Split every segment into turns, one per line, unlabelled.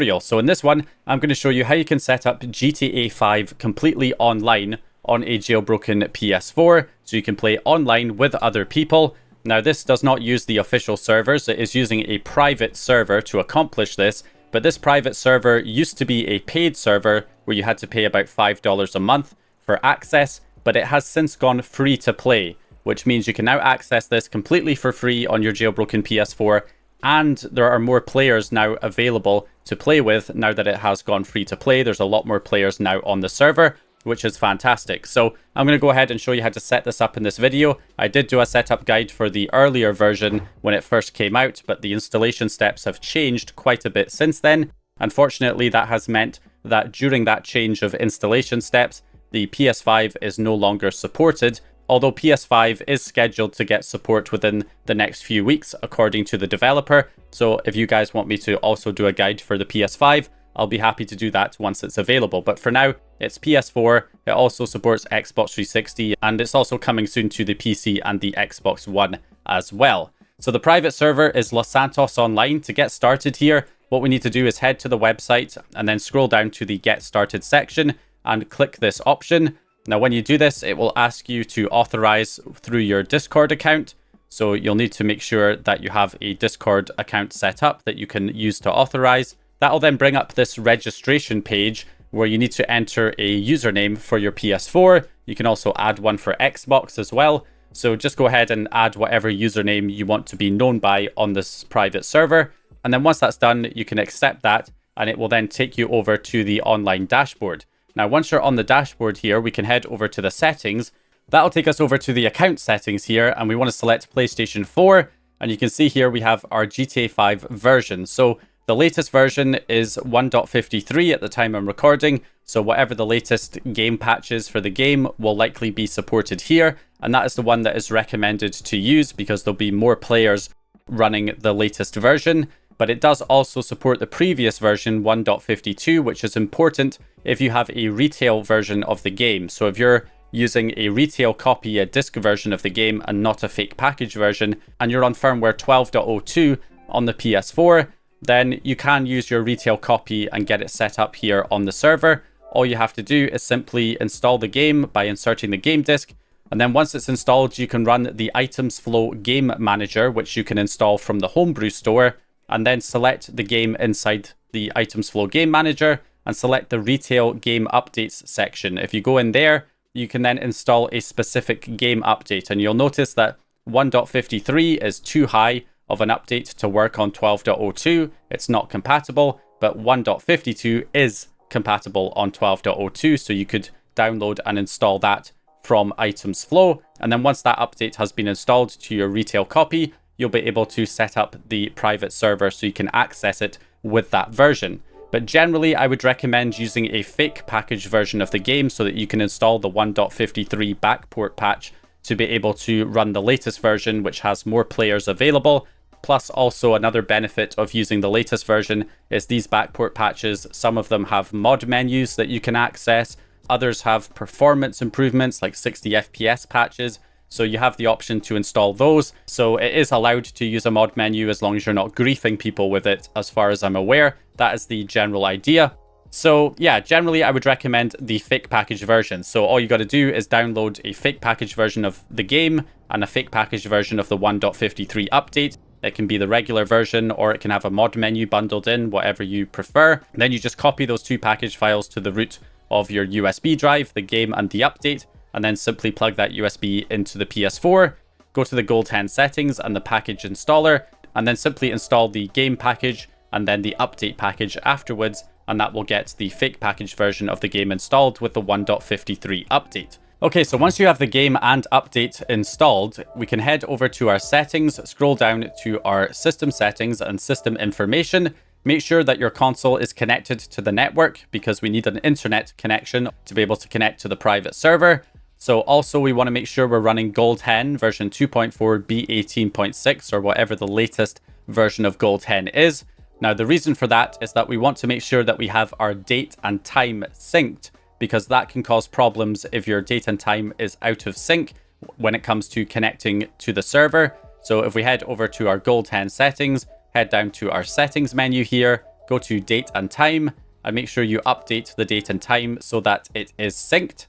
tutorial. So in this one, I'm going to show you how you can set up GTA 5 completely online on a jailbroken PS4, so you can play online with other people. Now this does not use the official servers, it is using a private server to accomplish this, but this private server used to be a paid server where you had to pay about $5 a month for access, but it has since gone free to play, which means you can now access this completely for free on your jailbroken PS4, and there are more players now available to play with now that it has gone free to play. There's a lot more players now on the server, which is fantastic. So I'm going to go ahead and show you how to set this up in this video. I did do a setup guide for the earlier version when it first came out, but the installation steps have changed quite a bit since then. Unfortunately, that has meant that during that change of installation steps, the PS5 is no longer supported, although PS5 is scheduled to get support within the next few weeks, according to the developer. So if you guys want me to also do a guide for the PS5, I'll be happy to do that once it's available. But for now, it's PS4. It also supports Xbox 360, and it's also coming soon to the PC and the Xbox One as well. So the private server is Los Santos Online. To get started here, what we need to do is head to the website and then scroll down to the Get Started section and click this option. Now, when you do this, it will ask you to authorize through your Discord account. So you'll need to make sure that you have a Discord account set up that you can use to authorize. That'll then bring up this registration page where you need to enter a username for your PS4. You can also add one for Xbox as well. So just go ahead and add whatever username you want to be known by on this private server. And then once that's done, you can accept that, and it will then take you over to the online dashboard. Now, once you're on the dashboard here, we can head over to the settings. That'll take us over to the account settings here, and we want to select PlayStation 4. And you can see here we have our GTA 5 version. So the latest version is 1.53 at the time I'm recording. So whatever the latest game patches for the game will likely be supported here. And that is the one that is recommended to use because there'll be more players running the latest version. But it does also support the previous version 1.52, which is important if you have a retail version of the game. So if you're using a retail copy, a disc version of the game, and not a fake package version, and you're on firmware 12.02 on the PS4, then you can use your retail copy and get it set up here on the server. All you have to do is simply install the game by inserting the game disc. And then once it's installed, you can run the Items Flow Game Manager, which you can install from the Homebrew store, and then select the game inside the Items Flow Game Manager and select the Retail Game Updates section. If you go in there, you can then install a specific game update, and you'll notice that 1.53 is too high of an update to work on 12.02. It's not compatible, but 1.52 is compatible on 12.02, so you could download and install that from Items Flow. And then once that update has been installed to your retail copy, you'll be able to set up the private server so you can access it with that version. But generally, I would recommend using a fake package version of the game so that you can install the 1.53 backport patch to be able to run the latest version, which has more players available. Plus, also another benefit of using the latest version is these backport patches. Some of them have mod menus that you can access. Others have performance improvements like 60 FPS patches. So you have the option to install those. So it is allowed to use a mod menu as long as you're not griefing people with it, as far as I'm aware. That is the general idea. So yeah, generally I would recommend the fake package version. So all you got to do is download a fake package version of the game and a fake package version of the 1.53 update. It can be the regular version, or it can have a mod menu bundled in, whatever you prefer. Then you just copy those two package files to the root of your USB drive, the game and the update, and then simply plug that USB into the PS4, go to the Gold 10 settings and the package installer, and then simply install the game package and then the update package afterwards, and that will get the fake package version of the game installed with the 1.53 update. Okay, so once you have the game and update installed, we can head over to our settings, scroll down to our system settings and system information. Make sure that your console is connected to the network because we need an internet connection to be able to connect to the private server. So also we want to make sure we're running Gold 10 version 2.4 B18.6 or whatever the latest version of Gold 10 is. Now the reason for that is that we want to make sure that we have our date and time synced, because that can cause problems if your date and time is out of sync when it comes to connecting to the server. So if we head over to our Gold 10 settings, head down to our settings menu here, go to date and time, and make sure you update the date and time so that it is synced,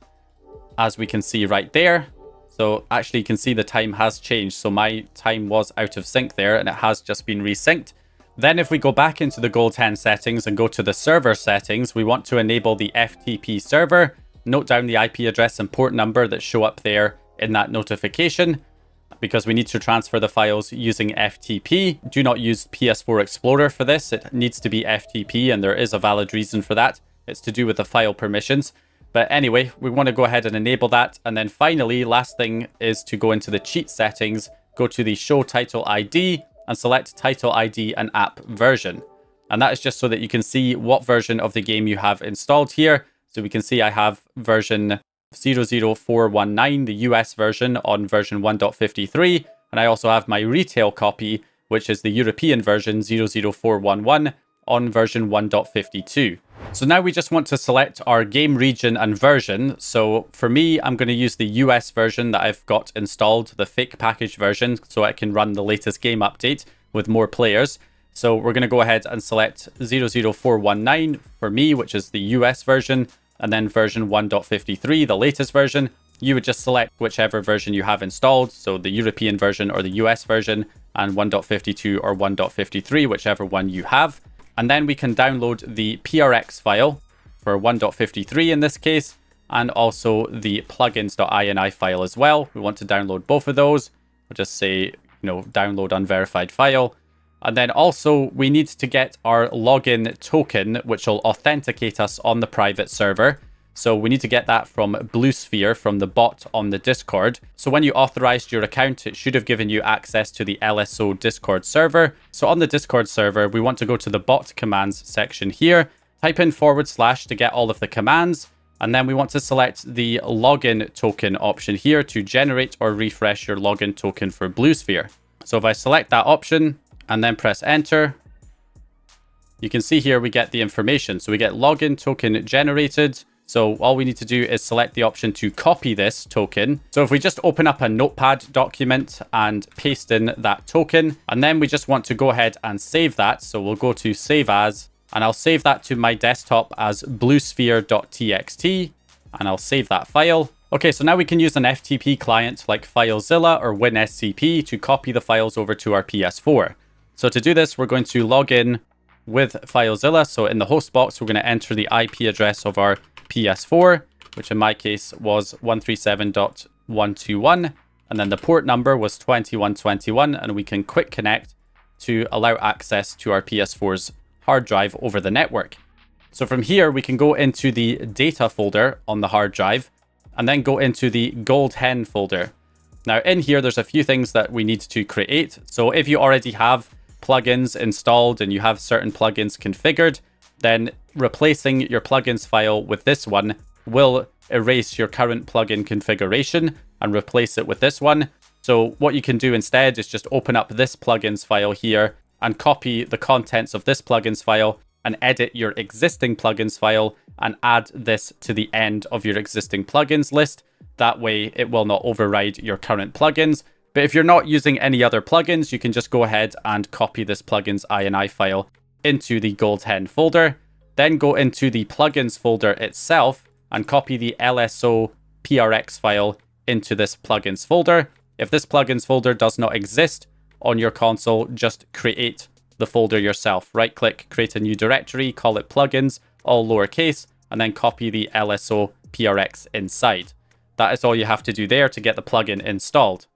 as we can see right there. So actually you can see the time has changed. So my time was out of sync there and it has just been resynced. Then if we go back into the Gold 10 settings and go to the server settings, we want to enable the FTP server. Note down the IP address and port number that show up there in that notification, because we need to transfer the files using FTP. Do not use PS4 Explorer for this. It needs to be FTP, and there is a valid reason for that. It's to do with the file permissions. But anyway, we want to go ahead and enable that. And then finally, last thing is to go into the cheat settings, go to the show title ID and select title ID and app version. And that is just so that you can see what version of the game you have installed here. So we can see I have version 00419, the US version, on version 1.53. And I also have my retail copy, which is the European version 00411 on version 1.52. So now we just want to select our game region and version. So for me, I'm going to use the US version that I've got installed, the fake package version, so I can run the latest game update with more players. So we're going to go ahead and select 00419 for me, which is the US version, and then version 1.53, the latest version. You would just select whichever version you have installed, so the European version or the US version, and 1.52 or 1.53, whichever one you have. And then we can download the PRX file for 1.53 in this case, and also the plugins.ini file as well. We want to download both of those. We'll just say, download unverified file. And then also we need to get our login token, which will authenticate us on the private server. So we need to get that from BlueSphere, from the bot on the Discord. So when you authorized your account, it should have given you access to the LSO Discord server. So on the Discord server, we want to go to the bot commands section here, type in / to get all of the commands. And then we want to select the login token option here to generate or refresh your login token for BlueSphere. So if I select that option and then press enter, you can see here we get the information. So we get login token generated. So all we need to do is select the option to copy this token. So if we just open up a notepad document and paste in that token, and then we just want to go ahead and save that. So we'll go to save as, and I'll save that to my desktop as bluesphere.txt, and I'll save that file. Okay, so now we can use an FTP client like FileZilla or WinSCP to copy the files over to our PS4. So to do this, we're going to log in with FileZilla. So in the host box, we're going to enter the IP address of our PS4, which in my case was 137.121, and then the port number was 2121, and we can quick connect to allow access to our PS4's hard drive over the network. So from here, we can go into the data folder on the hard drive, and then go into the Gold Hen folder. Now in here, there's a few things that we need to create. So if you already have plugins installed and you have certain plugins configured, then replacing your plugins file with this one will erase your current plugin configuration and replace it with this one. So what you can do instead is just open up this plugins file here and copy the contents of this plugins file and edit your existing plugins file and add this to the end of your existing plugins list. That way it will not override your current plugins. But if you're not using any other plugins, you can just go ahead and copy this plugins ini file into the Gold Hen folder, then go into the plugins folder itself and copy the LSO PRX file into this plugins folder. If this plugins folder does not exist on your console, just create the folder yourself. Right click, create a new directory, call it plugins, all lowercase, and then copy the LSO PRX inside. That is all you have to do there to get the plugin installed.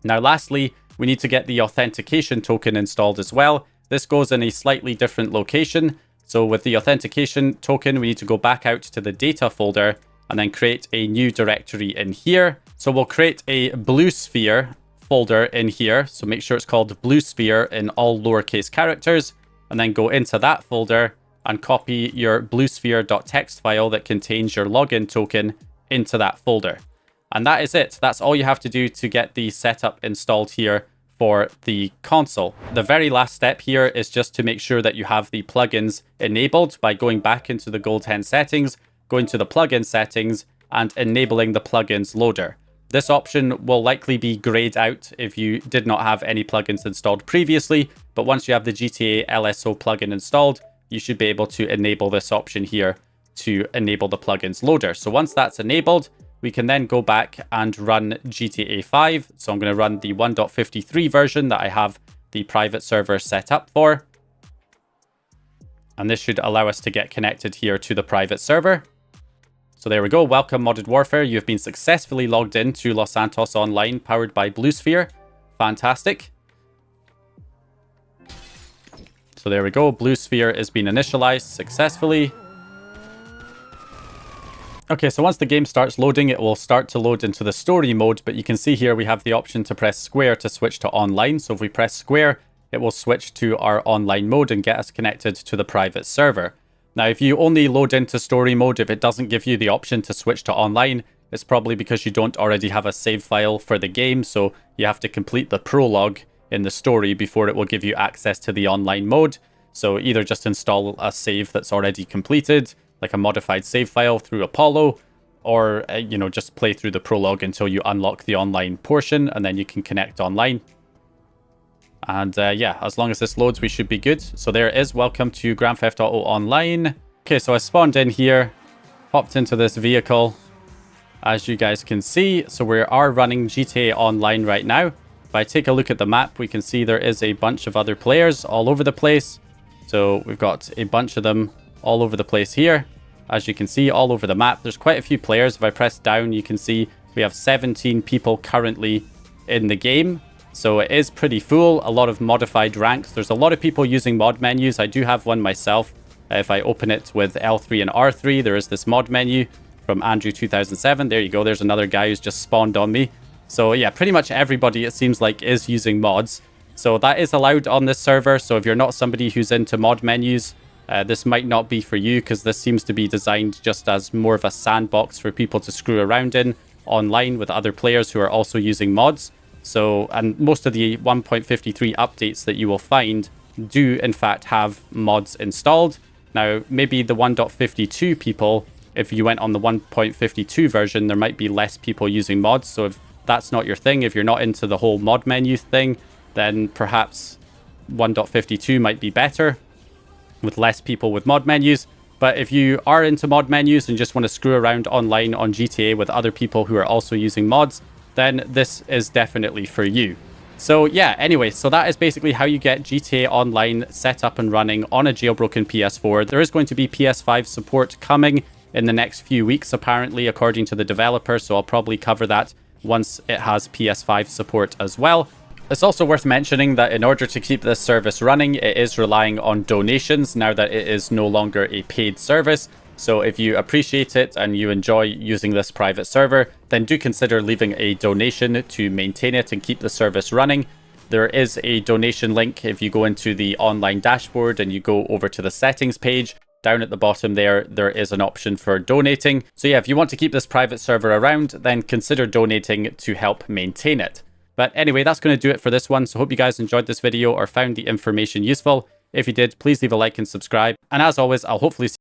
Now lastly, we need to get the authentication token installed as well. This goes in a slightly different location. So with the authentication token, we need to go back out to the data folder and then create a new directory in here. So we'll create a BlueSphere folder in here. So make sure it's called BlueSphere in all lowercase characters, and then go into that folder and copy your bluesphere.txt file that contains your login token into that folder. And that is it. That's all you have to do to get the setup installed here for the console. The very last step here is just to make sure that you have the plugins enabled by going back into the Gold Hen settings, going to the plugin settings, and enabling the plugins loader. This option will likely be grayed out if you did not have any plugins installed previously, but once you have the GTA LSO plugin installed, you should be able to enable this option here to enable the plugins loader. So once that's enabled, we can then go back and run GTA 5. So I'm going to run the 1.53 version that I have the private server set up for. And this should allow us to get connected here to the private server. So there we go. Welcome Modded Warfare. You've been successfully logged in to Los Santos Online, powered by BlueSphere. Fantastic. So there we go. BlueSphere has been initialized successfully. Okay, so once the game starts loading, it will start to load into the story mode, but you can see here we have the option to press square to switch to online. So if we press square, it will switch to our online mode and get us connected to the private server. Now, if you only load into story mode, if it doesn't give you the option to switch to online, it's probably because you don't already have a save file for the game. So you have to complete the prologue in the story before it will give you access to the online mode. So either just install a save that's already completed, like a modified save file through Apollo, or, you know, just play through the prologue until you unlock the online portion, and then you can connect online. And yeah, as long as this loads, we should be good. So there it is. Welcome to Grand Theft Auto Online. Okay, so I spawned in here, hopped into this vehicle, as you guys can see. So we are running GTA Online right now. If I take a look at the map, we can see there is a bunch of other players all over the place. So we've got a bunch of them all over the place here. As you can see, all over the map, there's quite a few players. If I press down, you can see we have 17 people currently in the game. So it is pretty full, a lot of modified ranks. There's a lot of people using mod menus. I do have one myself. If I open it with L3 and R3, there is this mod menu from Andrew 2007. There you go. There's another guy who's just spawned on me. So yeah, pretty much everybody, it seems like, is using mods. So that is allowed on this server. So if you're not somebody who's into mod menus, this might not be for you, because this seems to be designed just as more of a sandbox for people to screw around in online with other players who are also using mods. So, and most of the 1.53 updates that you will find do in fact have mods installed. Now, maybe the 1.52 people, if you went on the 1.52 version, there might be less people using mods. So if that's not your thing, if you're not into the whole mod menu thing, then perhaps 1.52 might be better, with less people with mod menus. But if you are into mod menus and just want to screw around online on GTA with other people who are also using mods, then this is definitely for you. So yeah, anyway, so that is basically how you get GTA Online set up and running on a jailbroken PS4. There is going to be PS5 support coming in the next few weeks, apparently, according to the developer. So I'll probably cover that once it has PS5 support as well. It's also worth mentioning that in order to keep this service running, it is relying on donations now that it is no longer a paid service. So if you appreciate it and you enjoy using this private server, then do consider leaving a donation to maintain it and keep the service running. There is a donation link if you go into the online dashboard and you go over to the settings page. Down at the bottom there is an option for donating. So yeah, if you want to keep this private server around, then consider donating to help maintain it. But anyway, that's going to do it for this one. So hope you guys enjoyed this video or found the information useful. If you did, please leave a like and subscribe. And as always, I'll hopefully see